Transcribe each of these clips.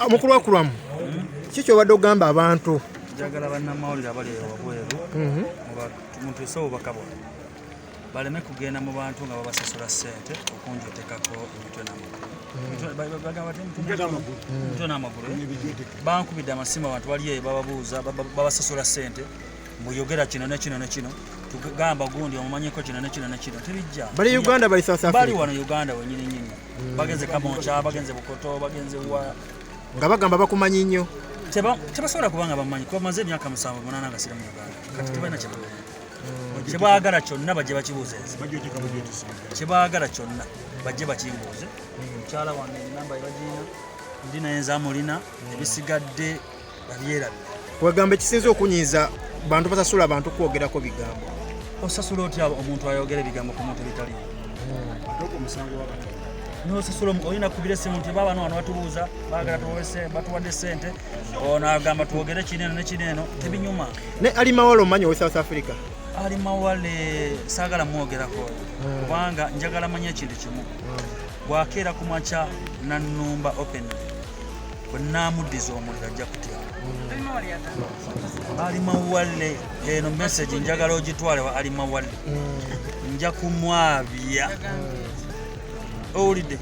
Mukulu Akram. Kiki obadde ogamba abantu? Njagala bannamawulire abali wabweru omuntu esobo bakabona baleme kugenda mu bantu nga babasasula ssente okunjotekako emitwe n'amagulu bankubidde amasimu abantu bali eyo bababuuza babasasula ssente mbuyogera kino ne kino ne kino tugamba gundi omumanyiko kino ne kino ne kino tebijja bali Uganda bali South Africa bali wano Uganda wenyini nyini bagenze Kamoncha bagenze Bukoto bagenze wa nga bagamba bakumanyi nnyo tebasobola kubanga bamanyi kuba maze emyaka 7 8 nga sira mu Uganda kati tebalina kyebaagala kyonna bajje bakibuuze kyebaagala kyonna bajje bakimbuuze mukyala wange enamba yebagina ndi naye nzamulina ebisigadde babyerabye wegambe kisinze okunyiiza bantu basasula abantu kwogerako bigambo osasula otya omuntu ayogera ebigambo ku muntu bitali nosasula olina kubira essimu nti baba wano batubuuza baagala batuwadde ssente ono agamba twogere kineno ne kineno tebinyuma ne ali Mawale omanyi owe South Africa ali Mawale saagala mwogerako kubanga njagala manya ekintu kimu bwakeera ku makya nannumba open bwe naamuddiza omuliro ajja kutya ali Mawale eno message njagala ogitwale wa ali Mawale nja kumwabya owulidde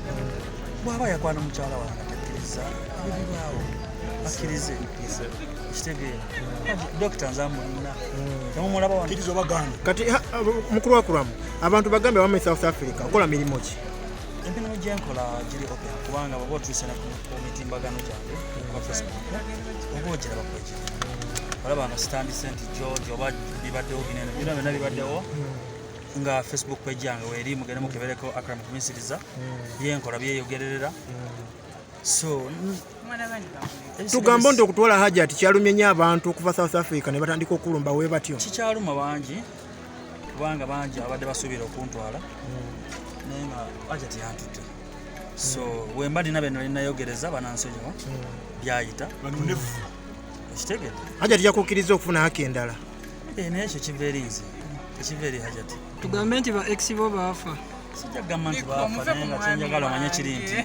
bw'aba yakwana mukyala wange takkiriza ebibaawo akkirize kitegeera dokita nzamulina temumulaba wano kati Mukulu Akram abantu bagambe abamu South Africa okola mirimu ki emirimu gyenkola giri open kubanga baba otuyise ku mitimbagano gyange kwa Facebook oba ogiraba kwekiri olaba nga Stand St George oba bibaddewo binene byonna bibaddewo nga Facebook page yange weeri mugende mukebereko Akram kumisiriza byenkola byeyogererera so tugamba nti okutwala Hajjati kyalumye nnyo abantu okuva South Africa ne batandika okulumba we batyo kikyaluma bangi kubanga bangi abadde basuubira okuntwala naye nga Hajjati yantutte so wemba ndina beno linayogereza banansonyiwa byayita ekitegedde Hajjati yakukkiriza okufuna haki endala naye ekyo kiva eri nze tekiva eri Hajjati tugambe nti ba ex bo baafa sijja kugamba nti baafa naye nga kyenjagala omanye kiri nti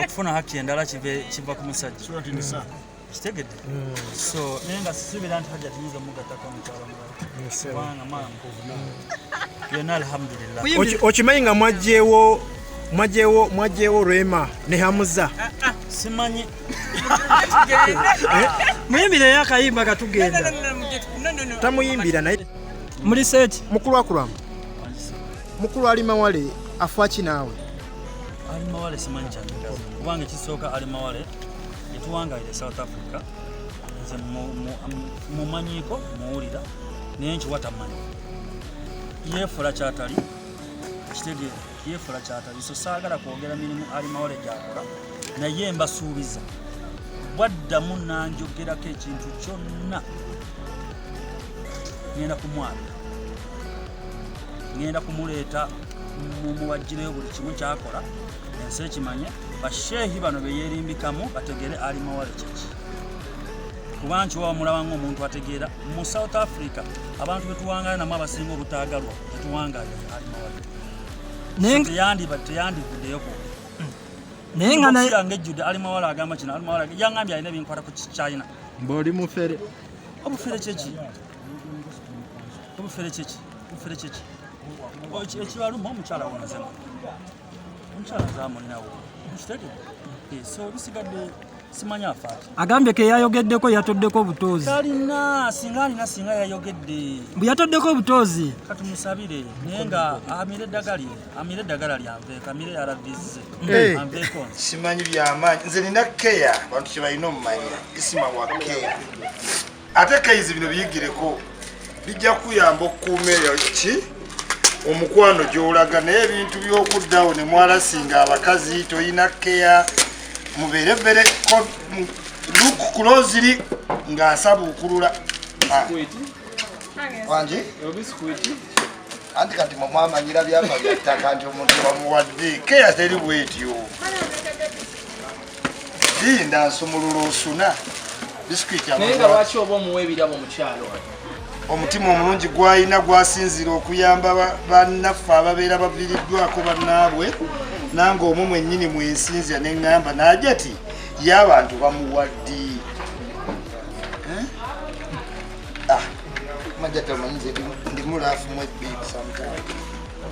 okufuna haki endala kiva ku musajja kitegedde so naye nga sisuubira nti Hajjati yinza mugattako omukyala mulala kubanga mwana mukuvu byonna alhamdulillah okimanyi nga mwagyewo Rema ne Hamuza simanyi muyimbire yakayimba katugenda tamuyimbira naye muri set Mukulu Akram Mukulu ali Mawale afwaki naawe ali Mawale simanyi kyandigaza kubanga ekisooka ali Mawale yetuwangaire South Africa nze mumanyiko muwulira naye nkiwa tamanyi yeefula kyatali kitegeera yeefula kyatali so saagala kwogera mirimu ali Mawale gyakola naye mbasuubiza bwaddamu nanjogerako ekintu kyonna ngenda kumwabya ngenda kumuleeta mubajjireyo buli kimu kyakola ensi ekimanye basheehi bano beyeerimbikamu bategere ali Mawale kyeki kuba nkiwa wamulaba ng'omuntu ategeera mu South Africa abantu betuwangayo namu abasinga obutaagalwa tetuwangayo ali Mawale teyandivuddeyo kwogera naye nga yange ejjudde ali Mawale agamba kino ali Mawale yangambye alina ebinkwata ku China mboli mufere obufere kyeki ekibaluma omukyala wonazemu omukyala nzamulinawo kitegedde so bisigadde simanyi afaati agambye ke yayogeddeko yatoddeko obutozi talina singa yayogedde bwe yatoddeko obutozi katumusabire naye nga amire eddagala lyanveeko amire yaravize anveeko simanyi byamaanyi nze nina keya bantu kyebalina omumanya isima wa keya ate keyizi bino biyigireko bijja kuyamba okukuuma eyo ki omukwano gy'olaga naye ebintu by'okuddawo ne mwalasinga abakazi toyina keya muberebere look closely ng'asabuukulula wangi anti kati mwamanyira byapa bya ttaka nti omuntu bamuwadde keya teri bwetyo linda nsumulula osuna bisikuiti naye nga lwaki oba omuwa ebirabo mukyalo omutima omulungi gwalina gwasinzira okuyamba bannaffe ababeera baviiriddwako bannaabwe nange omwo mwennyini mwensinzira neŋŋamba Hajjati y'abantu bamuwadde Hajjati amanyize ndi mulaafu mu ebbiibi sometime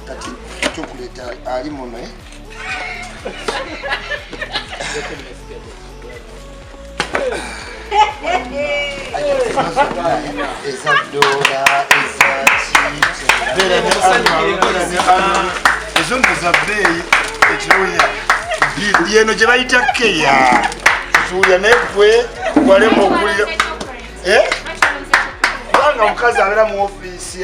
kati chokulate ali muno eza dola ezongo za bbeeyi ekiruya yeno gye bayita keya ekiruya naye gwe walemu okulira kubanga omukazi abeera mu ofiisi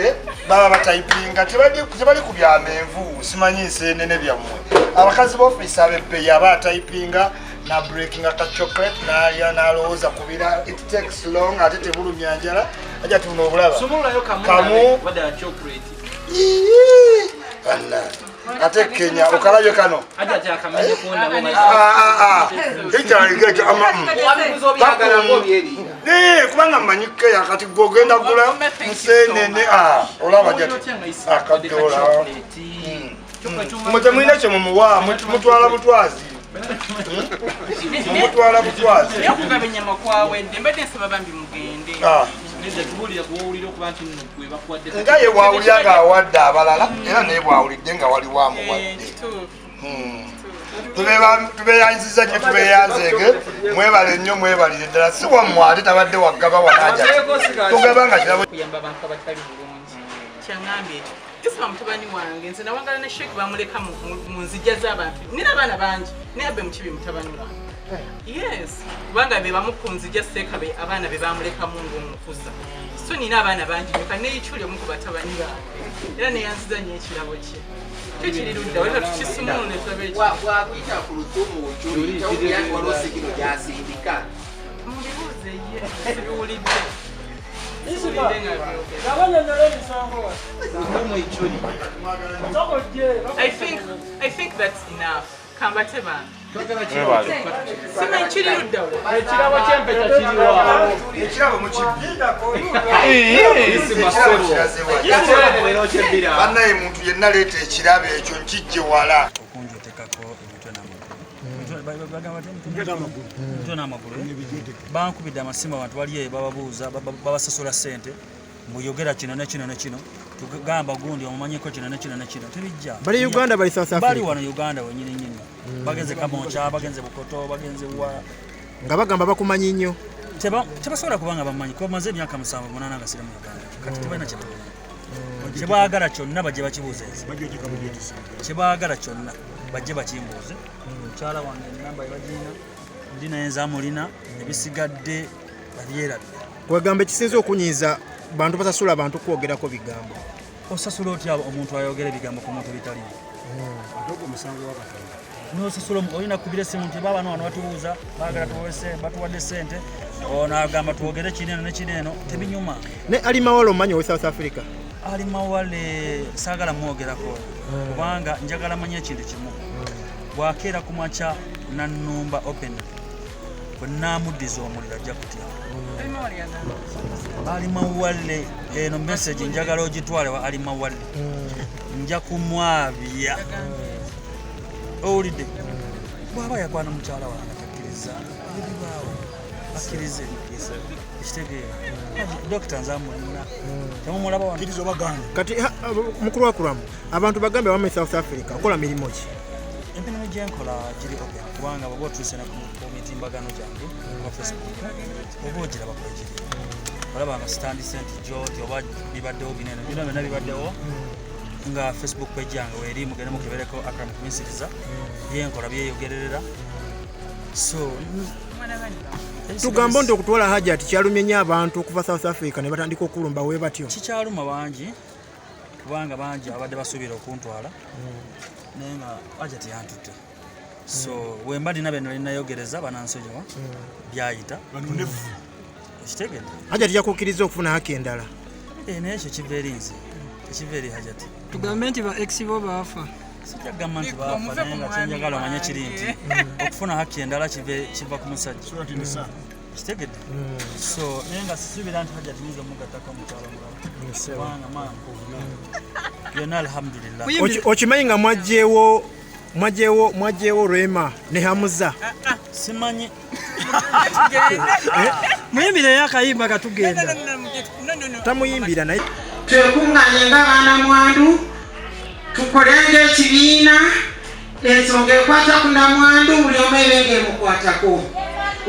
baba batayipinga tebali ku byamenvu simanyi nseenene byammwe abakazi b'ofiisi ab'ebbeeyi aba atayipinga na breaking aka chocolate nalya nalowooza kubira it takes long ate tebulumya njala ajja tuna obulaba kamu ate Kenya okalabye kano kubanga mmanyi Kenya kati gwogenda gula nseenene olaba jati akadola mutemwine kye mumuwa mutwala butwazi mumutwala butwazi nga ye bwawulira ng'awadde abalala era naye bwawulidde nga wali wamuwadde tubeeyanziza nnyo tubeeyanzeege mwebale nnyo mwebalire ddala si wammwe ate tabadde waggaba wanajati tugaba nga kirabo Kisa mtubani wange nze nawangala ne sheki bamuleka mu nzija z'abantu nina abaana bangi naye abbe mu kibi mutabani wange yes kubanga be bamukunzija sekabe abaana be bamuleka mu ng'omukuza so nina abaana bangi nyoka neyikyuli omu ku batabani bange era neyanziza nnyo ekirabo kye tukiri ludda waliwo tukisumulule tulabe wakwita Kuluthum okyuli tawulira walosigino gyasindika mubibuuze ye sibiwulidde I think that's enough. Kambateba. Ekirabo ky'empeta kiriwa. Ekirabo mukibinda ko. Bannaye muntu yenna leeta ekirabo ekyo nkijje wala. Bankubidde amasimu abantu bali bababuuza babasasula ssente mbuyogera kino ne kino ne kino tugamba gundi omumanyiko kino ne kino ne kino tebijja bali Uganda bali South Africa bali wano Uganda wenyini nyini bagenze Kamoncha bagenze Bukoto bagenze wa nga bagamba bakumanyi nnyo tebasobola kubanga bamanyi ko maze emyaka 7 8 nga sira mu Uganda kati tebalina kyebaagala kyonna bajje bakibuuze kyebaagala kyonna bajje bakimbuuze mukyala wange enamba yabagina ndina enzamulina ebisigadde babyerabye kwegamba ekisinze okunyiiza bantu basasula abantu kwogerako bigambo osasula otya omuntu ayogera ebigambo ku muntu bitali nosasula olina kubira essimu nti baba wano batubuuza baagala batuwadde ssente ono agamba twogere kineno ne kineno tebinyuma ne ali Mawale omanyi owe South Africa ali Mawale saagala mwogerako kubanga njagala manya ekintu kimu bwakeera ku makya nannumba open bwenamuddiza omuliro ajja kutya ali Mawale eno message njagala ogitwale wa ali Mawale nja kumwabya owulidde bwaba yakwana mukyala wange akkiriza ebibaawo akkirize ekitegeera dokita nzamulina temumulaba wankiriza obaganda kati mukulu wa Akram abantu bagambe wame South Africa okola mirimu ki emirimu gyenkola giri open kubanga bw'oba otuuse ku mitimbagano gyange ku Facebook oba ogiraba kwegiri olaba nga stand St. George oba bibaddewo binene bino byonna bibaddewo nga Facebook page yange weeri mugende mukebereko Akram kumisiriza byenkola byeyogererera so tugamba nti okutwala Hajjati kyalumye nnyo abantu okuva South Africa ne batandika okulumba we batyo kikyaluma bangi kubanga bangi abadde basuubira okuntwala naye nga Hajjati yantutte so wemba ndina beno linayogereza banansonyiwa byayita ekitegedde Hajjati yakukkiriza okufuna haki endala naye ekyo kiva eri nze tekiva eri Hajjati tugambe nti ba ex bo baafa sijagamba nti baafa naye nga kyenjagala omanye kiri nti okufuna haki endala kiva ku musajja kitegedde so naye nga sisuubira nti Hajjati nyinza omugattako mukyalo mulala kubanga mangu byonna alhamdulillah okimanyi nga mwajjeewo Rema ne Hamuza simanyi muyimbire yakayimba katugenda tamuyimbira naye twekunganye ng'abaana mwandu tukolenge ekibiina ensonga ekwata ku namwandu buli omu ebenge emukwatako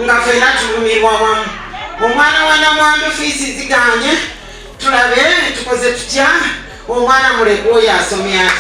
nga ffenna tulumirwa wamu omwana wa namwandu fiisi ziganye tulabe tukoze tutya omwana mulekwa oyo asomye atya